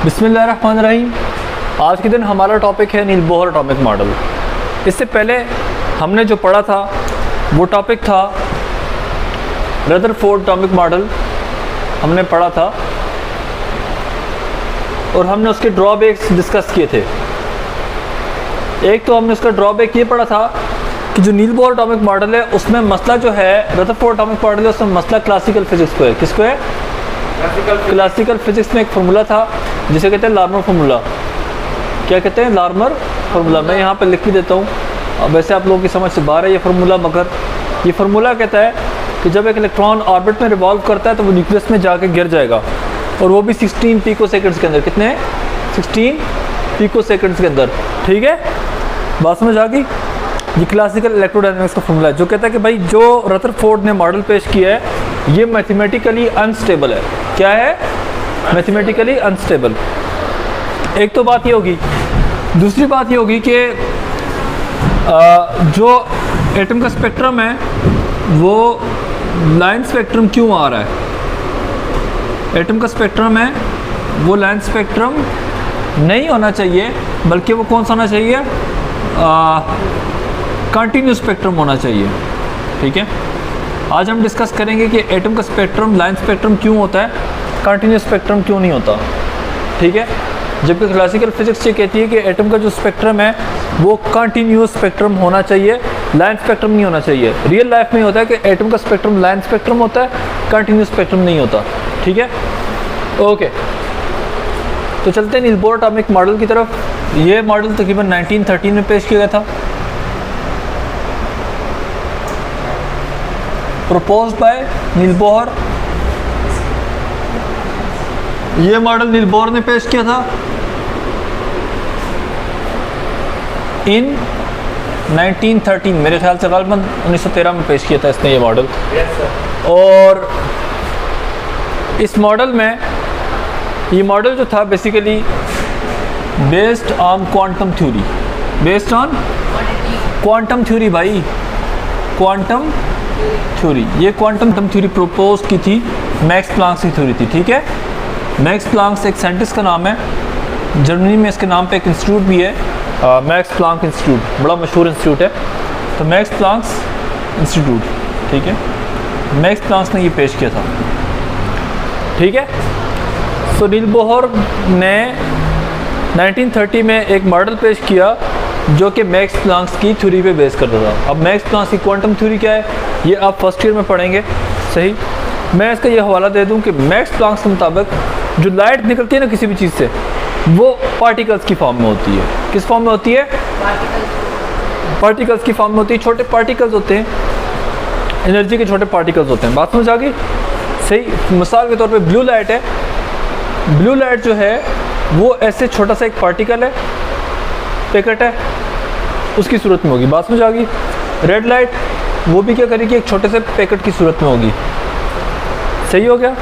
बिस्मिल्लाहिर्रहमानिर्रहीम। आज के दिन हमारा टॉपिक है नील बोहर एटॉमिक मॉडल। इससे पहले हमने जो पढ़ा था वो टॉपिक था रदरफोर्ड एटॉमिक मॉडल हमने पढ़ा था और हमने उसके ड्रॉबैक्स डिस्कस किए थे। एक तो हमने उसका ड्रॉबैक ये पढ़ा था कि जो नील बोहर एटॉमिक मॉडल है उसमें मसला जो है रदरफोर्ड एटॉमिक मॉडल है उसमें मसला क्लासिकल फिजिक्स को है। किसको है? क्लासिकल फिजिक्स में एक फार्मूला था जिसे कहते हैं लार्मर फार्मूला। क्या कहते हैं? Larmor formula. मैं यहाँ पे लिख भी देता हूँ। अब वैसे आप लोगों की समझ से बाहर है ये फार्मूला, मगर ये फार्मूला कहता है कि जब एक इलेक्ट्रॉन ऑर्बिट में रिवॉल्व करता है तो वो न्यूक्लियस में जाके गिर जाएगा, और वो भी 16 पिको सेकंड्स के अंदर। कितने? 16 पिको सेकंड्स के अंदर। ठीक है, बात समझ आ गई? ये क्लासिकल इलेक्ट्रोडायनेमिक्स का फार्मूला है जो कहता है कि भाई जो रदरफोर्ड ने मॉडल पेश किया है ये मैथमेटिकली अनस्टेबल है। क्या है? Mathematically unstable. एक तो बात ये होगी। दूसरी बात ये होगी कि जो एटम का स्पेक्ट्रम है वो लाइन स्पेक्ट्रम क्यों आ रहा है? एटम का स्पेक्ट्रम है वो लाइन स्पेक्ट्रम नहीं होना चाहिए, बल्कि वो कौन सा होना चाहिए? कंटिन्यूस स्पेक्ट्रम होना चाहिए। ठीक है, आज हम डिस्कस करेंगे कि एटम का स्पेक्ट्रम लाइन स्पेक्ट्रम क्यों होता है, कंटिन्यूस स्पेक्ट्रम क्यों नहीं होता। ठीक है, जबकि क्लासिकल फिजिक्स ये कहती है कि एटम का जो स्पेक्ट्रम है वो कंटिन्यूस स्पेक्ट्रम होना चाहिए, लाइन स्पेक्ट्रम नहीं होना चाहिए। रियल लाइफ में होता है कि एटम का स्पेक्ट्रम लाइन स्पेक्ट्रम होता है, कंटिन्यूस स्पेक्ट्रम नहीं होता। ठीक है, ओके, तो चलते हैं नील बोहर एटॉमिक मॉडल की तरफ। ये मॉडल तकरीबन 1913 में पेश किया गया था, प्रपोज्ड बाय नील बोहर। ये मॉडल नील बोहर ने पेश किया था इन 1913, मेरे ख्याल से ग़ालिबन 1913 में पेश किया था इसने ये मॉडल। और इस मॉडल में ये मॉडल जो था basically based on quantum theory, based on quantum theory. भाई क्वांटम थ्योरी, ये क्वांटम थ्योरी प्रपोज की थी मैक्स प्लांक्स की थ्योरी थी। ठीक है, मैक्स प्लांक्स एक साइंटिस्ट का नाम है, जर्मनी में इसके नाम पे एक इंस्टीट्यूट भी है, मैक्स प्लांक इंस्टीट्यूट, बड़ा मशहूर इंस्टीट्यूट है। तो मैक्स प्लांक्स इंस्टीट्यूट, ठीक है, मैक्स प्लांक्स ने ये पेश किया था। ठीक है, तो नील बोहर ने 1930 में एक मॉडल पेश किया जो कि मैक्स प्लांक्स की थ्योरी पे बेस करता था। अब मैक्स प्लांक्स की क्वांटम थ्योरी क्या है ये आप फर्स्ट ईयर में पढ़ेंगे। सही, मैं इसका ये हवाला दे दूं कि मैक्स प्लांक्स के मुताबिक जो लाइट निकलती है ना किसी भी चीज़ से, वो पार्टिकल्स की फॉर्म में होती है। किस फॉर्म में होती है? पार्टिकल्स की फॉर्म में होती है। छोटे पार्टिकल्स होते हैं, एनर्जी के छोटे पार्टिकल्स होते हैं। बात समझ आ गई? सही, मिसाल के तौर पे ब्लू लाइट है। ब्लू लाइट जो है वो ऐसे छोटा सा एक पार्टिकल है, पैकेट है, उसकी सूरत में होगी। बात समझ आ गई? रेड लाइट वो भी क्या करेगी? एक छोटे से पैकेट की सूरत में होगी। सही हो गया?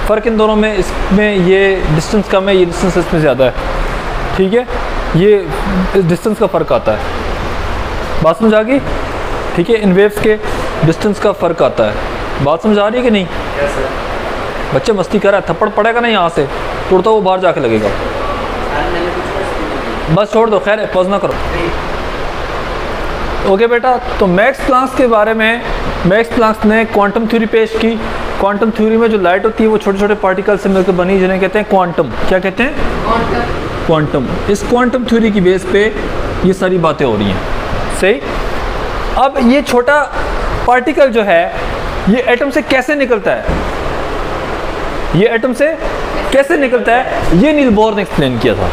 फ़र्क इन दोनों में, इसमें ये डिस्टेंस कम है, ये डिस्टेंस इसमें ज़्यादा है। ठीक है, ये डिस्टेंस का फ़र्क आता है। बात समझ आ गई? ठीक है, इन वेव्स के डिस्टेंस का फ़र्क आता है। बात समझ आ रही है कि नहीं? बच्चे मस्ती कर रहा है, थप्पड़ पड़ेगा ना यहाँ से, टूटता वो बाहर जाके लगेगा। बस छोड़ दो, खैर पॉज ना करो। ओके बेटा, तो मैक्स प्लांक्स के बारे में मैक्स प्लांक्स ने क्वांटम थ्योरी पेश की। क्वांटम थ्योरी में जो लाइट होती है वो छोटे छोटे पार्टिकल से मिलकर बनी, जिन्हें कहते हैं क्वांटम। क्या कहते हैं? क्वांटम। इस क्वांटम थ्योरी की बेस पे ये सारी बातें हो रही हैं। सही, अब ये छोटा पार्टिकल जो है ये एटम से कैसे निकलता है, ये एटम से कैसे निकलता है, ये नील बोहर ने एक्सप्लेन किया था।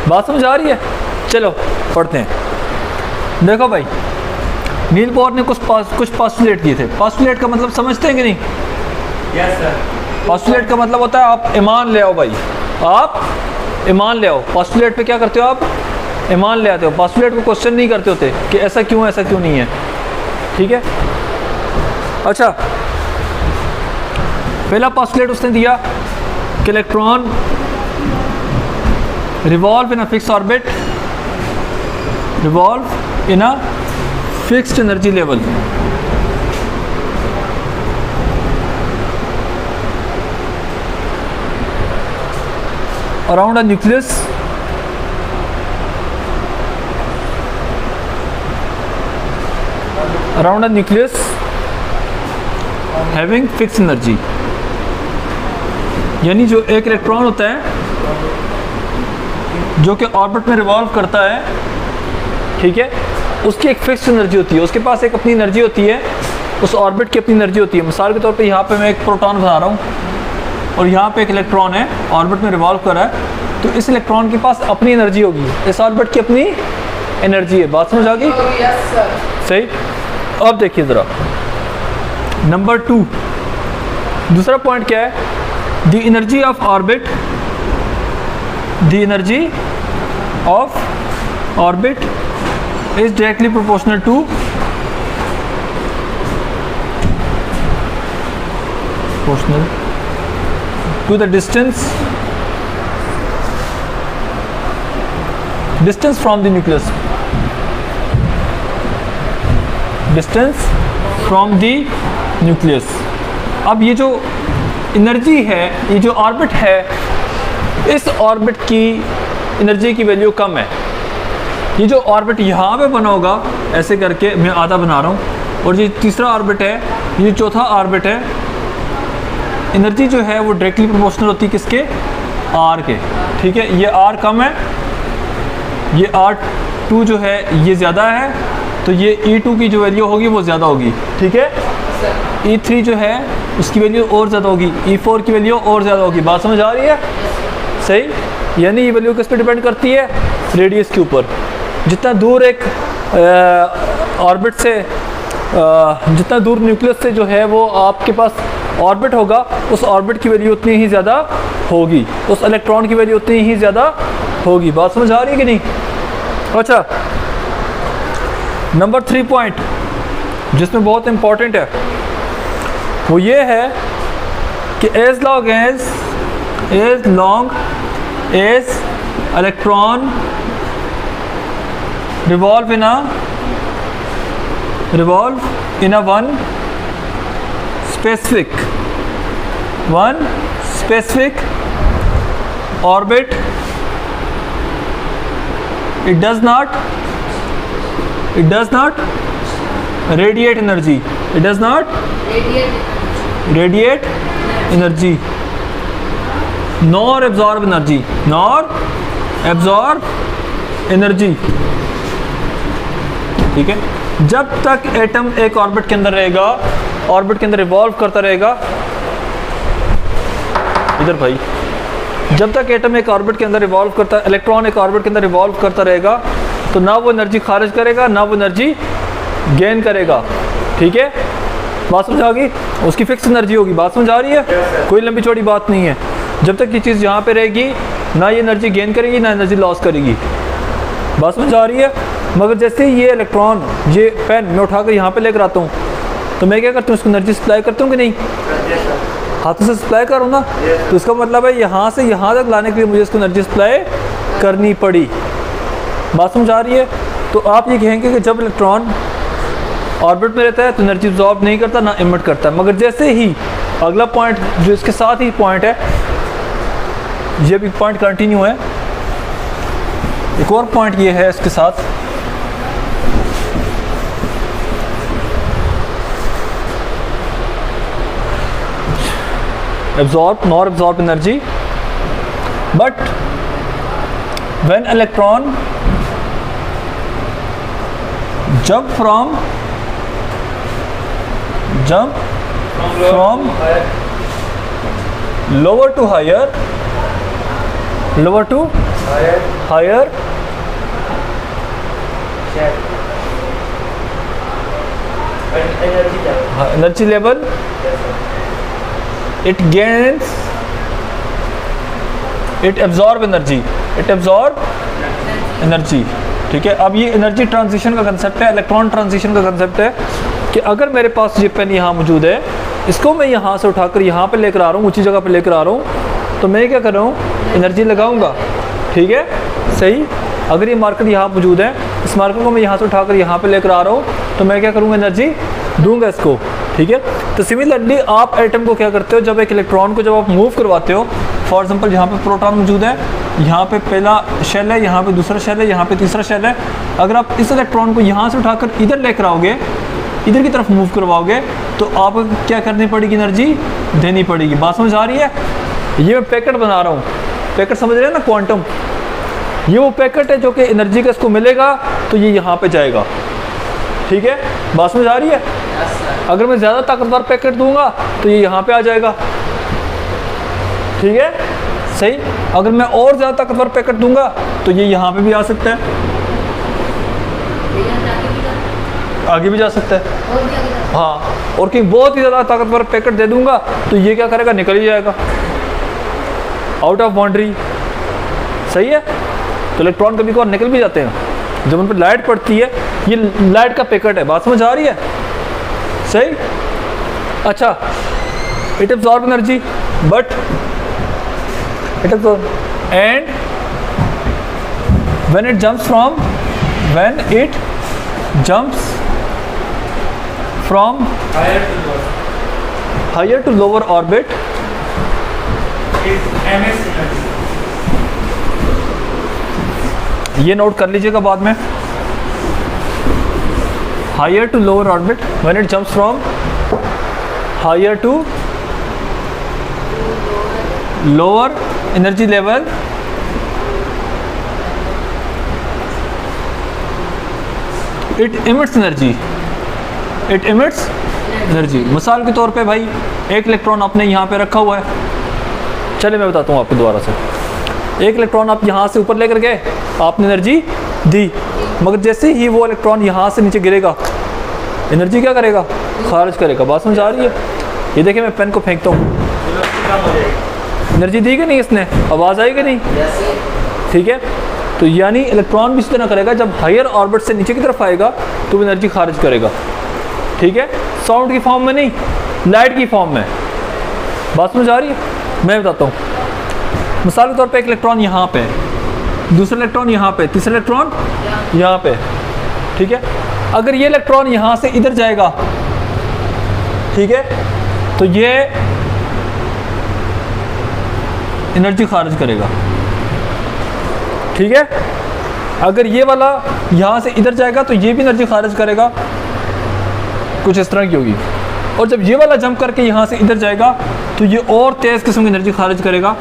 बात समझ आ रही है? चलो पढ़ते हैं। देखो भाई, नील बोहर ने कुछ पोस्टुलेट किए थे। पोस्टुलेट का मतलब समझते हैं कि नहीं? Yes sir. पोस्टुलेट का मतलब होता है आप ईमान ले आओ। भाई आप ईमान ले आओ। पोस्टुलेट पे क्या करते हो? आप ईमान ले आते हो। पोस्टुलेट को क्वेश्चन नहीं करते होते कि ऐसा क्यों, ऐसा क्यों नहीं है। ठीक है, अच्छा, पहला पोस्टुलेट उसने दिया कि electron revolve in a fix orbit, revolve in a fixed energy level. around a nucleus having fixed energy, यानी जो एक इलेक्ट्रॉन होता है जो कि ऑर्बिट में रिवॉल्व करता है, ठीक है, उसकी एक फिक्स्ड एनर्जी होती है, उसके पास एक अपनी एनर्जी होती है, उस ऑर्बिट की अपनी एनर्जी होती है। मिसाल के तौर पे यहाँ पे मैं एक प्रोटॉन बना रहा हूँ और यहाँ पे एक इलेक्ट्रॉन है, ऑर्बिट में रिवॉल्व कर रहा है, तो इस इलेक्ट्रॉन के पास अपनी एनर्जी होगी, इस ऑर्बिट की अपनी एनर्जी है। बात समझ आ गई? सही। अब देखिए ज़रा नंबर 2, दूसरा पॉइंट क्या है? The energy of orbit, the energy of orbit is directly proportional to the distance from the nucleus, distance from the nucleus। अब ये जो एनर्जी है, ये जो ऑर्बिट है, इस ऑर्बिट की एनर्जी की वैल्यू कम है। ये जो ऑर्बिट यहाँ पे बना होगा, ऐसे करके मैं आधा बना रहा हूँ, और ये तीसरा ऑर्बिट है, ये चौथा ऑर्बिट है, एनर्जी जो है वो डायरेक्टली प्रोपोर्शनल होती है किसके? आर के। ठीक है, ये आर कम है, ये R2 जो है ये ज़्यादा है, तो ये E2 की जो वैल्यू होगी वो ज़्यादा होगी। ठीक है, E3 जो है उसकी वैल्यू और ज़्यादा होगी, E4 की वैल्यू और ज़्यादा होगी। बात समझ आ रही है? सही। यानी ये वैल्यू किस पे डिपेंड करती है? रेडियस के ऊपर। जितना दूर एक ऑर्बिट से जितना दूर न्यूक्लियस से जो है वो आपके पास ऑर्बिट होगा, उस ऑर्बिट की वैल्यू उतनी ही ज़्यादा होगी, उस इलेक्ट्रॉन की वैल्यू उतनी ही ज़्यादा होगी। बात समझ आ रही है कि नहीं? अच्छा, नंबर 3 पॉइंट जिसमें बहुत इंपॉर्टेंट है वो ये है कि as long as electron revolve in a one specific orbit, it does not radiate energy, it does not radiate energy nor absorb energy। ठीक है, जब तक एटम एक ऑर्बिट के अंदर रहेगा, ऑर्बिट के अंदर रिवॉल्व करता रहेगा, इधर भाई, जब तक एटम एक ऑर्बिट के अंदर रिवॉल्व करता, इलेक्ट्रॉन एक ऑर्बिट के अंदर रिवॉल्व करता रहेगा, तो ना वो एनर्जी खारिज करेगा ना वो एनर्जी गेन करेगा। ठीक है, बात समझ आ गई? उसकी फिक्स एनर्जी होगी। बात समझ आ रही है? कोई लंबी चौड़ी बात नहीं है। जब तक ये चीज़ यहाँ पे रहेगी, ना ये एनर्जी गेन करेगी ना एनर्जी लॉस करेगी। बात समझ आ रही है? मगर जैसे ही ये इलेक्ट्रॉन, ये पेन मैं उठाकर यहाँ पे लेकर आता हूँ, तो मैं क्या करता हूँ, इसको एनर्जी सप्लाई करता हूँ कि नहीं? हाथों से सप्लाई करूँ ना, तो इसका मतलब है यहाँ से यहाँ तक लाने के लिए मुझे इसको एनर्जी सप्लाई करनी पड़ी। बात समझ आ रही है? तो आप ये कहेंगे कि जब इलेक्ट्रॉन ऑर्बिट में रहता है तो एनर्जी अब्जॉर्ब नहीं करता ना इमिट करता है। मगर जैसे ही अगला पॉइंट जो इसके साथ ही पॉइंट है, ये भी पॉइंट कंटिन्यू है, एक और पॉइंट ये है इसके साथ, absorb nor absorb energy, but when electron jump from lower to higher energy level, it absorb energy। ठीक है, अब ये एनर्जी ट्रांजिशन का कंसेप्ट है, इलेक्ट्रॉन ट्रांजिशन का कंसेप्ट है कि अगर मेरे पास ये पेन यहाँ मौजूद है, इसको मैं यहाँ से उठाकर यहाँ पे लेकर आ रहा हूँ, ऊंची जगह पे लेकर आ रहा हूँ, तो मैं क्या कर रहा हूँ, एनर्जी लगाऊंगा। ठीक है, सही। अगर ये मार्कर यहाँ मौजूद है, इस मार्कर को मैं यहाँ से उठाकर यहाँ पे लेकर आ रहा हूँ, तो मैं क्या करूँगा, एनर्जी दूंगा इसको। ठीक है, तो सिमिलरली आप एटम को क्या करते हो, जब एक इलेक्ट्रॉन को जब आप मूव करवाते हो, फॉर एग्जांपल यहाँ पे प्रोटॉन मौजूद है, यहाँ पे पहला शेल है, यहाँ पे दूसरा शेल है, यहाँ पे तीसरा शेल है। अगर आप इस इलेक्ट्रॉन को यहाँ से उठाकर इधर लेकर आओगे, इधर की तरफ मूव करवाओगे, तो आपको क्या करनी पड़ेगी, एनर्जी देनी पड़ेगी। बात समझ आ रही है? ये मैं पैकेट बना रहा हूँ, पैकेट समझ रहे हैं ना, क्वांटम। ये वो पैकेट है जो कि एनर्जी का इसको मिलेगा तो ये यहाँ पे जाएगा। ठीक है, बात समझ आ रही है? अगर मैं ज़्यादा ताकतवर पैकेट दूंगा तो ये यहाँ पे आ जाएगा। ठीक है, सही। अगर मैं और ज़्यादा ताकतवर पैकेट दूंगा तो ये यहाँ पे भी आ सकता है, आगे भी जा सकता है। हाँ, और कहीं बहुत ही ज़्यादा ताकतवर पैकेट दे दूंगा तो ये क्या करेगा, निकल ही जाएगा, आउट ऑफ बाउंड्री। सही है। तो इलेक्ट्रॉन कभी कभार निकल भी जाते हैं जब उन पर लाइट पड़ती है। ये लाइट का पैकेट है, बात समझ आ रही है? सही। अच्छा, it absorb energy but it absorb and when it jumps from higher to lower orbit, ये नोट कर लीजिएगा बाद में। Higher to lower orbit, when it jumps from higher to lower energy level, it emits energy, it emits energy. मिसाल के तौर पे भाई एक इलेक्ट्रॉन आपने यहाँ पे रखा हुआ है, चलिए मैं बताता हूँ आपको दोबारा से। एक इलेक्ट्रॉन आप यहाँ से ऊपर लेकर गए, आपने एनर्जी दी, मगर जैसे ही वो इलेक्ट्रॉन यहाँ से नीचे गिरेगा, एनर्जी क्या करेगा, खारिज करेगा। बात समझ आ रही है? ये देखिए मैं पेन को फेंकता हूँ, एनर्जी दी कि नहीं इसने, आवाज़ आई कि नहीं? ठीक है, तो यानी इलेक्ट्रॉन भी इस तरह करेगा, जब हायर ऑर्बिट से नीचे की तरफ आएगा तो वो एनर्जी खारिज करेगा। ठीक है, साउंड की फॉर्म में नहीं, लाइट की फॉर्म में। बात समझ आ रही है? मैं बताता हूँ। मिसाल के तौर पे एक इलेक्ट्रॉन यहाँ पे, दूसरा इलेक्ट्रॉन यहाँ पे, तीसरा इलेक्ट्रॉन यहाँ पे। ठीक है, अगर ये इलेक्ट्रॉन यहाँ से इधर जाएगा, ठीक है, तो ये एनर्जी खारिज करेगा। ठीक है, अगर ये वाला यहाँ से इधर जाएगा तो ये भी एनर्जी खारिज करेगा, कुछ इस तरह की होगी। और जब ये वाला जंप करके यहाँ से इधर जाएगा तो ये और तेज़ किस्म की एनर्जी खारिज करेगा,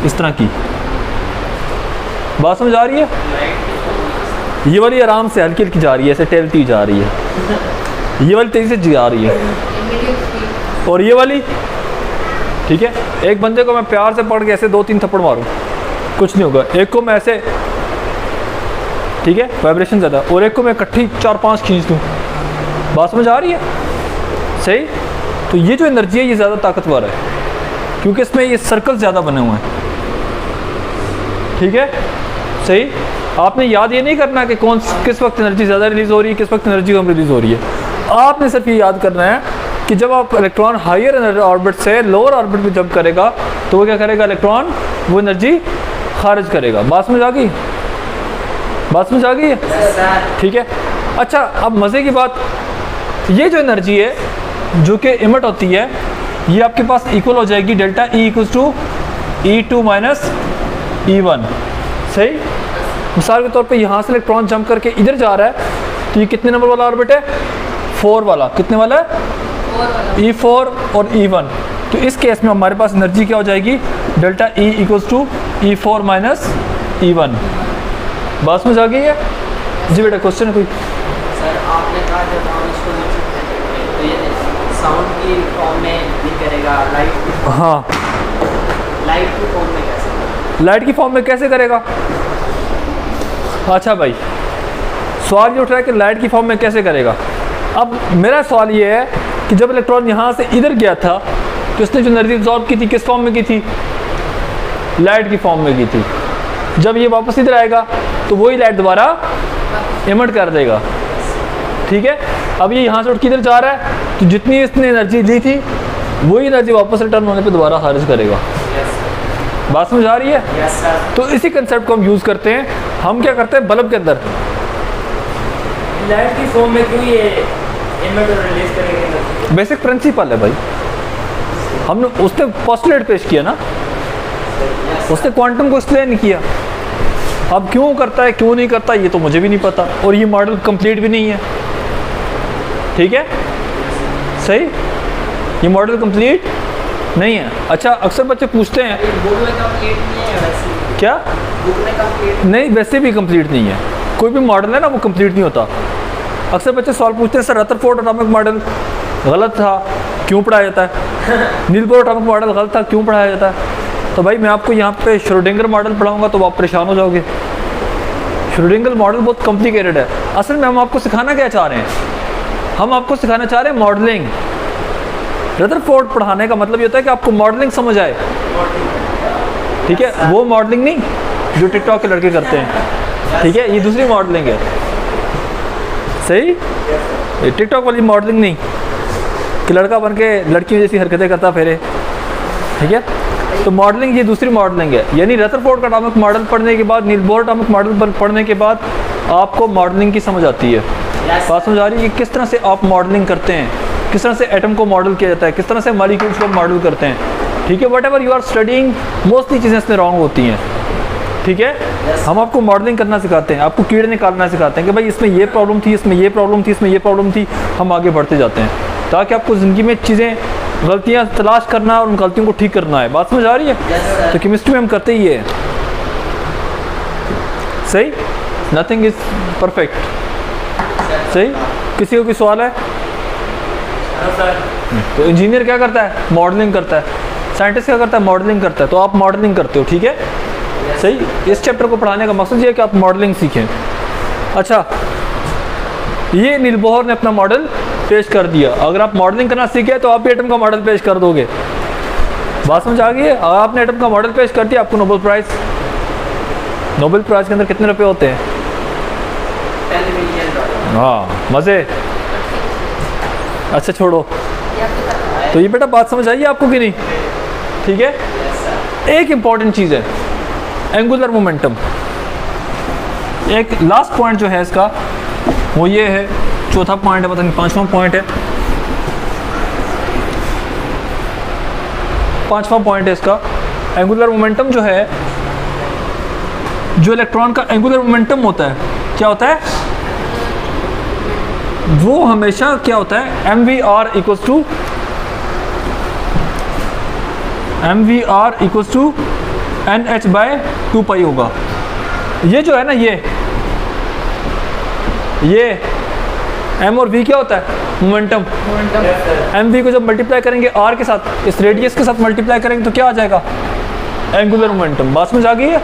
इस तरह की। बात समझ आ रही है? ये वाली आराम से हल्की हल्की जा रही है, ऐसे टहलती जा रही है, ये वाली तेज़ी से जा रही है, और ये वाली, ठीक है, एक बंदे को मैं प्यार से पकड़ के ऐसे 2-3 थप्पड़ मारूं, कुछ नहीं होगा। एक को मैं ऐसे, ठीक है, वाइब्रेशन ज़्यादा, और एक को मैं इकट्ठी 4-5 खींच दूँ। बात समझ आ रही है? सही। तो ये जो एनर्जी है ये ज़्यादा ताकतवर है, क्योंकि इसमें ये सर्कल ज़्यादा बने हुए हैं। ठीक है, सही। आपने याद ये नहीं करना कि किस वक्त एनर्जी ज़्यादा रिलीज़ हो रही है, किस वक्त एनर्जी कम रिलीज़ हो रही है। आपने सिर्फ ये याद करना है कि जब आप इलेक्ट्रॉन हायर ऑर्बिट से लोअर ऑर्बिट में जंप करेगा तो वो क्या करेगा, इलेक्ट्रॉन वो एनर्जी खारिज करेगा। बात समझ आ गई? बात समझ आ गई है? ठीक है। अच्छा, अब मज़े की बात, ये जो एनर्जी है जो कि इमिट होती है, ये आपके पास इक्वल हो जाएगी delta E equals to E2 minus E1। सही। मिसाल के तौर पे यहाँ से इलेक्ट्रॉन जंप करके इधर जा रहा है तो ये कितने नंबर वाला ऑर्बिट है, 4 वाला। कितने वाला है? E4 और E1। तो इस केस में हमारे पास एनर्जी क्या हो जाएगी, delta E equals to E4 minus E1। बात समझ आ गई है? जी बेटा, क्वेश्चन है कोई? सर आपने कहा जब हम इसको लिख सकते हैं तो ये साउंड की फॉर्म में नहीं करेगा, लाइट की, हाँ, लाइट की फॉर्म में कैसे? लाइट की फॉर्म में कैसे करेगा? अच्छा भाई, सवाल ये उठ रहा है कि लाइट की फॉर्म में कैसे करेगा। अब मेरा सवाल ये है कि जब इलेक्ट्रॉन यहाँ से इधर गया था तो इसने जो एनर्जी एब्जॉर्ब की थी किस फॉर्म में की थी, लाइट की फॉर्म में की थी। जब ये वापस इधर आएगा तो वही लाइट दोबारा इमिट कर देगा। ठीक है, अब ये यहाँ से उठ के इधर जा रहा है तो जितनी इसने एनर्जी ली थी वही एनर्जी वापस रिटर्न होने पे दोबारा खारिज करेगा। बात समझ आ रही है? Yes sir. तो इसी कंसेप्ट को हम यूज़ करते हैं। हम क्या करते हैं, बल्ब के अंदर लाइट की फॉर्म में क्यों ये इमिट और रिलीज करेंगे? बेसिक प्रिंसिपल है भाई, हमने उसने पोस्टुलेट पेश किया ना। यस उसने क्वांटम को एक्सप्लेन नहीं किया। अब क्यों करता है क्यों नहीं करता ये तो मुझे भी नहीं पता, और ये मॉडल कंप्लीट भी नहीं है। ठीक है, सही, ये मॉडल कंप्लीट नहीं है। अच्छा, अक्सर बच्चे पूछते हैं बुक में कंप्लीट नहीं है वैसे। क्या? बुक में कंप्लीट नहीं, वैसे भी कंप्लीट नहीं है। कोई भी मॉडल है ना वो कंप्लीट नहीं होता। अक्सर बच्चे सवाल पूछते हैं, सर रदरफोर्ड एटॉमिक मॉडल गलत था, क्यों पढ़ाया जाता है? नील्स बोर एटॉमिक मॉडल गलत था, क्यों पढ़ाया जाता है? तो भाई मैं आपको यहाँ पे श्रोडिंगर मॉडल पढ़ाऊँगा तो आप परेशान हो जाओगे। श्रोडिंगर मॉडल बहुत कॉम्प्लिकेटेड है। असल में हम आपको सिखाना क्या चाह रहे हैं? हम आपको सिखाना चाह रहे हैं मॉडलिंग। रदरफोर्ड पढ़ाने का मतलब ये होता है कि आपको मॉडलिंग समझ आए। ठीक है, वो मॉडलिंग नहीं जो टिकटॉक के लड़के करते हैं। ठीक है, ये दूसरी मॉडलिंग है। सही, ये टिकटॉक वाली मॉडलिंग नहीं कि लड़का बन के लड़कियों जैसी हरकतें करता फिरे। ठीक है, तो मॉडलिंग ये दूसरी मॉडलिंग है। यानी रदरफोर्ड का एटॉमिक मॉडल पढ़ने के बाद, नील्स बोर एटॉमिक मॉडल पढ़ने के बाद आपको मॉडलिंग की समझ आती है। बात समझ आ रही है कि किस तरह से आप मॉडलिंग करते हैं, किस तरह से एटम को मॉडल किया जाता है, किस तरह से मॉलिक्यूल्स को मॉडल करते हैं। ठीक है, whatever you are studying mostly चीज़ें इसमें रॉन्ग होती हैं। ठीक है, हम आपको मॉडलिंग करना सिखाते हैं, आपको कीड़े निकालना सिखाते हैं कि भाई इसमें ये प्रॉब्लम थी, इसमें ये प्रॉब्लम थी, इसमें ये प्रॉब्लम थी। हम आगे बढ़ते जाते हैं ताकि आपको ज़िंदगी में चीज़ें, गलतियाँ तलाश करना और उन गलतियों को ठीक करना है। बात समझ आ रही है? तो केमिस्ट्री में हम करते ही है। सही, नथिंग इज परफेक्ट। सही, किसी को कोई सवाल है? तो इंजीनियर क्या करता है? मॉडलिंग करता है। साइंटिस्ट क्या करता है? मॉडलिंग करता है। तो आप मॉडलिंग करते हो। ठीक है, सही। इस चैप्टर को पढ़ाने का मकसद ये है कि आप मॉडलिंग सीखें। अच्छा, ये नील्स बोहर ने अपना मॉडल पेश कर दिया। अगर आप मॉडलिंग करना सीखे तो आप भी एटम का मॉडल पेश कर दोगे। बात समझ आ गई है? अगर आपने एटम का मॉडल पेश कर दिया, आपको नोबेल प्राइज़। नोबेल प्राइज़ के अंदर कितने रुपए होते हैं? 10 मिलियन। हाँ, मज़े। अच्छा छोड़ो, तो ये बेटा बात समझ आई है आपको कि नहीं? ठीक है, एक इम्पॉर्टेंट चीज़ है एंगुलर मोमेंटम। एक लास्ट पॉइंट जो है इसका वो ये है, चौथा पॉइंट है, पता नहीं पांचवा पॉइंट है, पांचवा पॉइंट है इसका। एंगुलर मोमेंटम जो है, जो इलेक्ट्रॉन का एंगुलर मोमेंटम होता है, क्या होता है वो? हमेशा क्या होता है? mvr इक्वल्स टू nh/2 होगा। ये जो है ना, ये m और v क्या होता है? मोमेंटम। mv को जब मल्टीप्लाई करेंगे r के साथ, इस रेडियस के साथ मल्टीप्लाई करेंगे तो क्या आ जाएगा? Angular momentum. बात समझ आ गई है?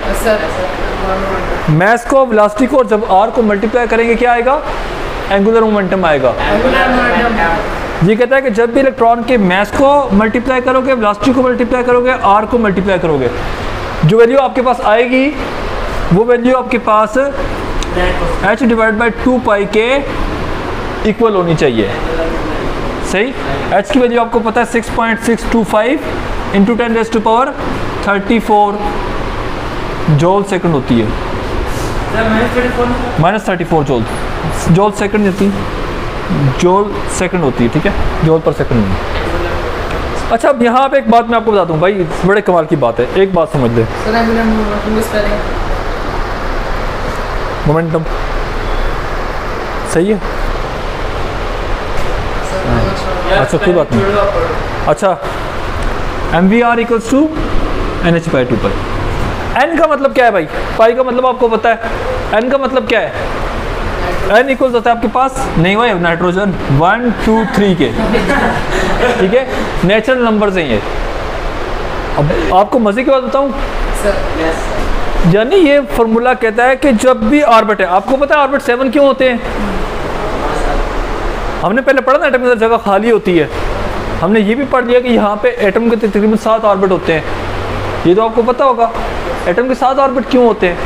मास को, वेलोसिटी को, और जब r को मल्टीप्लाई करेंगे क्या आएगा? एंगुलर मोमेंटम आएगा। ये कहता है कि जब भी इलेक्ट्रॉन के मास को मल्टीप्लाई करोगे, वेलोसिटी को मल्टीप्लाई करोगे, r को मल्टीप्लाई करोगे, जो वैल्यू आपके पास आएगी वो वैल्यू आपके पास h/2 के इक्वल होनी चाहिए। सही, h की वैल्यू आपको पता है 6.625 इंटू 10⁻34 जॉल सेकंड होती है। -34 जॉल सेकंड होती है, जॉल सेकंड होती है। ठीक है, जॉल पर सेकंड नहीं। अच्छा, अब यहाँ पे एक बात मैं आपको बता दूँ भाई, बड़े कमाल की बात है, एक बात समझ ले। मोमेंटम सही है। अच्छा, कोई बात नहीं। अच्छा, mvr equals to nh/2 n का मतलब क्या है भाई? पाई का मतलब आपको पता है। n का मतलब क्या है? n इक्वल्स होता है आपके पास, नहीं भाई, नाइट्रोजन 1 2 3 के। ठीक है, नेचुरल नंबर्स हैं ये। अब आपको मजे की बात बताऊं, यानी ये फॉर्मूला कहता है कि जब भी ऑर्बिट है, आपको पता है ऑर्बिट 7 क्यों होते हैं? हमने पहले पढ़ा ना, एटम के अंदर जगह खाली होती है। हमने ये भी पढ़ लिया कि यहाँ पे एटम के तकरीबन 7 ऑर्बिट होते हैं। ये तो आपको पता होगा। एटम के 7 ऑर्बिट क्यों होते हैं?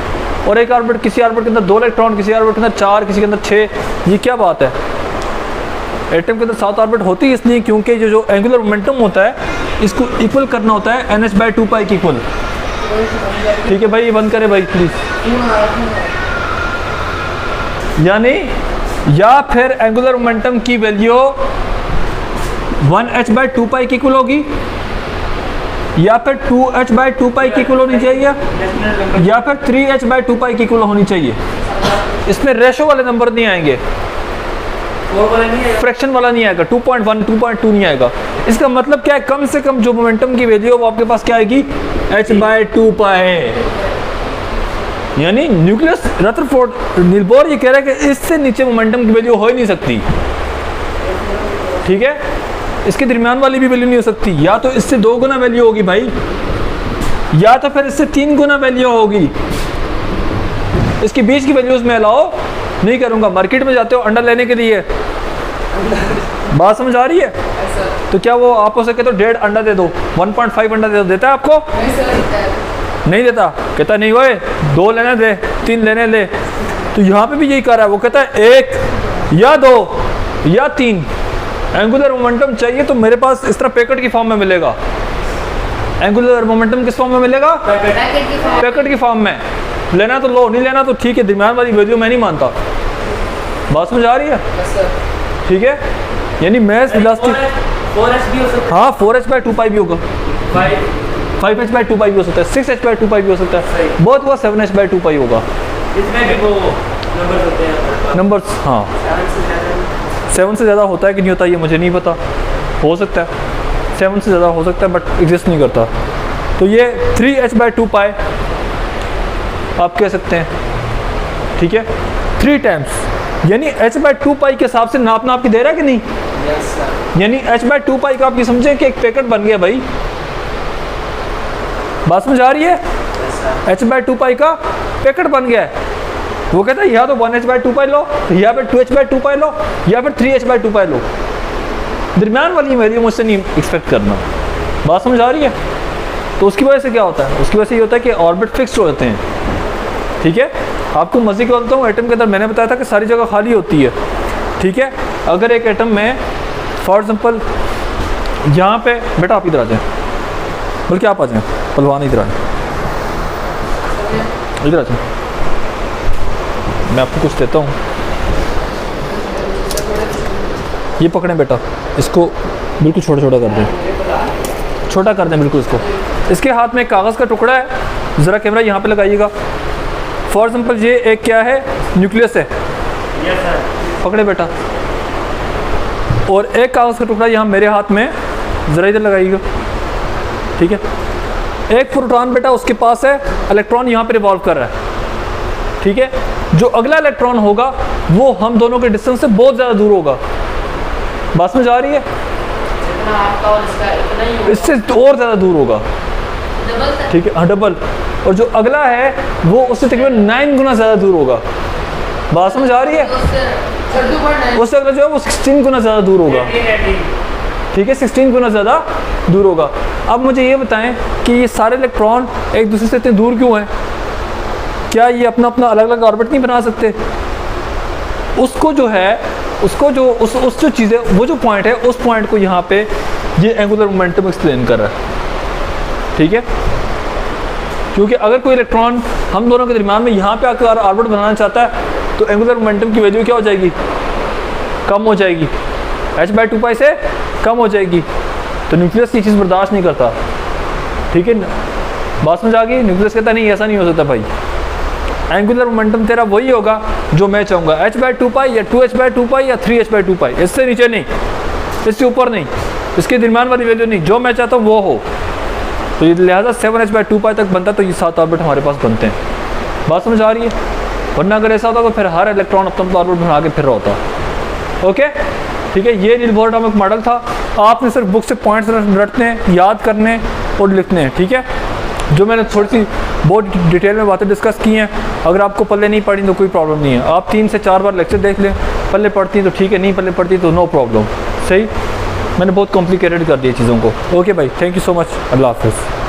और एक ऑर्बिट, किसी ऑर्बिट के अंदर 2 इलेक्ट्रॉन, किसी ऑर्बिट के अंदर 4, किसी के अंदर 6। ये क्या बात है? एटम के अंदर 7 ऑर्बिट होती है इसलिए क्योंकि जो एंगुलर मोमेंटम होता है इसको इक्वल करना होता है nh/2 के इक्वल। ठीक है भाई, ये बंद करें भाई प्लीज। यानी या फिर एंगुलर मोमेंटम की वैल्यू 1h/2 की इक्वल होगी, या फिर 2h/2π की इक्वल होनी चाहिए या फिर 3h/2π की इक्वल होनी चाहिए। इसमें रेशो वाले नंबर नहीं आएंगे, फ्रैक्शन वाला नहीं आएगा, 2.1 2.2 नहीं आएगा। इसका मतलब क्या है, कम से कम जो मोमेंटम की वैल्यू है वो आपके पास क्या आएगी, h/2π है। यानी न्यूक्लियस रदरफोर्ड नील बोर ये कह रहा है कि इससे नीचे मोमेंटम की वैल्यू हो ही नहीं सकती, ठीक है। इसके दरमियान वाली भी वैल्यू नहीं हो सकती, या तो इससे 2 गुना वैल्यू होगी भाई, या तो फिर इससे 3 गुना वैल्यू होगी। इसके बीच की वैल्यूज में अलाउ नहीं करूंगा। मार्केट में जाते हो अंडा लेने के लिए, बात समझ आ रही है? तो क्या वो आप हो सके तो 1.5 अंडा दे दो, 1.5 अंडा दे दो, देता है आपको? नहीं देता, कहता नहीं हुए 2 लेने दे, 3 लेने दे। तो यहाँ पे भी यही कर रहा है, वो कहता है 1 या 2 या 3 एंगुलर मोमेंटम चाहिए तो मेरे पास इस तरह पैकेट की फॉर्म में मिलेगा। एंगुलर मोमेंटम किस फॉर्म में मिलेगा? पैकेट की फॉर्म में। लेना तो लो, नहीं लेना तो ठीक है, दरमियान वाली वैल्यू मैं नहीं मानता। बात समझ आ रही है? ठीक है, यानी मैथ्स इलास्टिक 4h भी हो सकता है, हाँ 4h/2π भी होगा, 5h/2π भी हो सकता है, 6h/2π भी हो सकता है, बहुत हुआ 7h/2π होगा। इसमें भी वो नंबर्स होते हैं, नंबर्स हाँ 7 से ज़्यादा होता है कि नहीं होता ये मुझे नहीं पता, हो सकता है 7 से ज़्यादा हो सकता है बट एग्जिस्ट नहीं करता। तो ये 3h/2π आप कह सकते हैं, ठीक है, 3 टाइम्स, यानी h/2π के हिसाब से नाप के दे रहा है कि नहीं? Yes sir. यानी h/2π का आप ये समझें कि एक पैकेट बन गया भाई। बात समझ आ रही है? h/2π का पैकेट बन गया है। वो कहता है या तो 1h/2π लो, या फिर 2h/2π लो, या फिर 3h/2π लो। दरमियान वाली वैल्यू मुझसे नहीं एक्सपेक्ट करना। बात समझ आ रही है? तो उसकी वजह से क्या होता है? उसकी वजह से ये होता है कि ऑर्बिट फिक्स्ड होते हैं, ठीक है। आपको मज़े के बोलता हूँ, एटम के अंदर मैंने बताया था कि सारी जगह खाली होती है, ठीक है। अगर एक एटम में फॉर एग्जांपल यहाँ पे, बेटा आप इधर आ जाएं, बल्कि आप आ जाएं, पलवान इधर आ जाएं, इधर आ जाएं, मैं आपको कुछ देता हूँ। ये पकड़ें बेटा, इसको बिल्कुल छोटा छोटा कर दें, छोटा कर दें बिल्कुल इसको। इसके हाथ में एक कागज़ का टुकड़ा है, ज़रा कैमरा यहाँ पे लगाइएगा। फॉर एग्जांपल ये एक क्या है, न्यूक्लियस है, यस सर। पकड़े बेटा, और एक कागज़ का टुकड़ा यहाँ मेरे हाथ में, ज़रा इधर लगाइएगा, ठीक है। एक प्रोटॉन बेटा उसके पास है, इलेक्ट्रॉन यहाँ पे रिवॉल्व कर रहा है, ठीक है। जो अगला इलेक्ट्रॉन होगा वो हम दोनों के डिस्टेंस से बहुत ज़्यादा दूर होगा। बात समझ आ रही है? जितना आपका और इसका इतना ही होगा, इससे और ज़्यादा दूर होगा, डबल, ठीक है, हाँ डबल। और जो अगला है वो उससे तकरीबन 9 गुना ज़्यादा दूर होगा। बात समझ आ रही है? उससे अगला जो है वो 16 गुना ज़्यादा दूर होगा, ठीक है, 16 गुना ज़्यादा दूर होगा। अब मुझे ये बताएं कि ये सारे इलेक्ट्रॉन एक दूसरे से इतने दूर क्यों हैं? क्या ये अपना अपना अलग अलग ऑर्बिट नहीं बना सकते? उसको जो है, उसको जो उस जो चीज़ है, वो जो पॉइंट है, उस पॉइंट को यहाँ पे ये एंगुलर मोमेंटम एक्सप्लेन कर रहा है, ठीक है। क्योंकि अगर कोई इलेक्ट्रॉन हम दोनों के दरमियान में यहाँ पे आकर ऑर्बिट बनाना चाहता है तो एंगुलर मोमेंटम की वैल्यू क्या हो जाएगी? कम हो जाएगी, h/2π से कम हो जाएगी। तो न्यूक्लियस ये चीज़ बर्दाश्त नहीं करता, ठीक है। बात समझ आ गई? न्यूक्लियस कहता नहीं, ऐसा नहीं हो सकता भाई, एंगुलर मोमेंटम तेरा वही होगा जो मैं चाहूँगा, h/2π या 2h/2π या 3h/2π, इससे नीचे नहीं, इससे ऊपर नहीं, इसके दरमियान वाली वैल्यू नहीं, जो मैं चाहता हूँ वो हो। तो ये लिहाजा 7h/2π तक बनता है, तो ये 7 ऑर्बिट हमारे पास बनते हैं। बात समझ आ रही है? वरना अगर ऐसा होता तो फिर हर इलेक्ट्रॉन अपना ऑर्बिट बना के फिर रहा होता। ओके, ठीक है। ये नील बोर एटॉमिक मॉडल था। आपने सिर्फ बुक से पॉइंट्स रटने, याद करने और लिखने हैं, ठीक है। जो मैंने थोड़ी सी बहुत डिटेल में बातें डिस्कस की हैं, अगर आपको पल्ले नहीं पड़ी तो कोई प्रॉब्लम नहीं है, आप 3 से 4 बार लेक्चर देख लें। पल्ले पढ़ती हैं तो ठीक है, नहीं पल्ले पढ़ती तो नो प्रॉब्लम। सही, मैंने बहुत कॉम्प्लिकेटेड कर दिया चीज़ों को। ओके भाई, थैंक यू सो मच, अल्लाह हाफ़िज़।